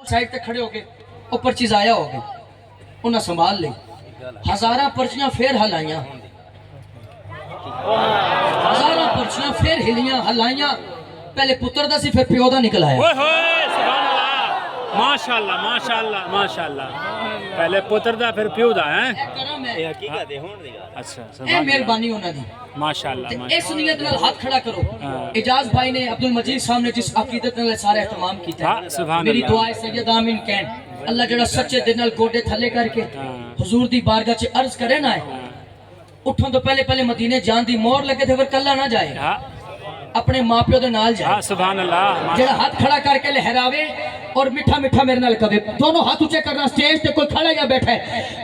Side तक खड़े हो गए, वो पर्ची जाया हो गई, उन्हें संभाल ली, हजारा पर्चियां फिर हलाइया, हजारा पर्चियां फिर हिलियां हलाइया, पहले पुत्र दा सी फिर प्यो दा निकल आया। माशाअल्लाह माशाअल्लाह माशाअल्लाह, पहले पुत्र दा फिर प्यो दा है। ये हकीकत है होण दी गल। अच्छा ए मेहरबानी उन्हां दी माशाअल्लाह। इस नियत नाल हाथ खड़ा करो। इजाज भाई ने अब्दुल मजीद साहब ने जिस अकीदत नाल सारा एहतमाम कीता है, मेरी दुआ है सैयद आमीन कहन अल्लाह जड़ा सच्चे दिल नाल गोडे थले करके हुजूर दी बारगाह च अर्ज करे ना है, उठों तो पहले पहले मदीने जान दी मोहर लगे थे, फिर कल्ला ना जाए, अपने मां प्यो दे नाल जाए। सुभान अल्लाह। जड़ा हाथ खड़ा करके लहरावे और मीठा मीठा मेरे नाल कहे, दोनों हाथ ऊंचे करना, स्टेज पे कोई खड़ा या बैठा है,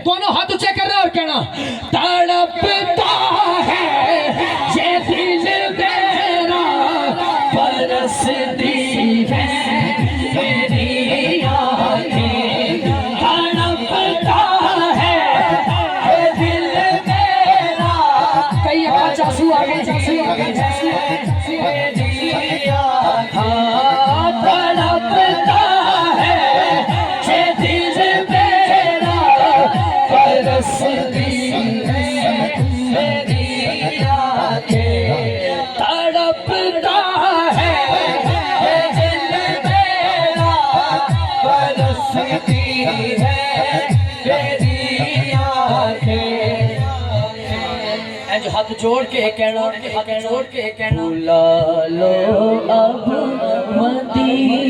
दोनों हाथ ऊंचे करना और कहना तड़पता है ये दिल मेरा, बरसती है मेरी आँखें, तड़पता है ये दिल मेरा, कई चासू आ गए, चासू आ गए, चासू आ गए, हाथ जोड़ के कहना, हाथ जोड़ के कहना, बुला लो अब मदीना।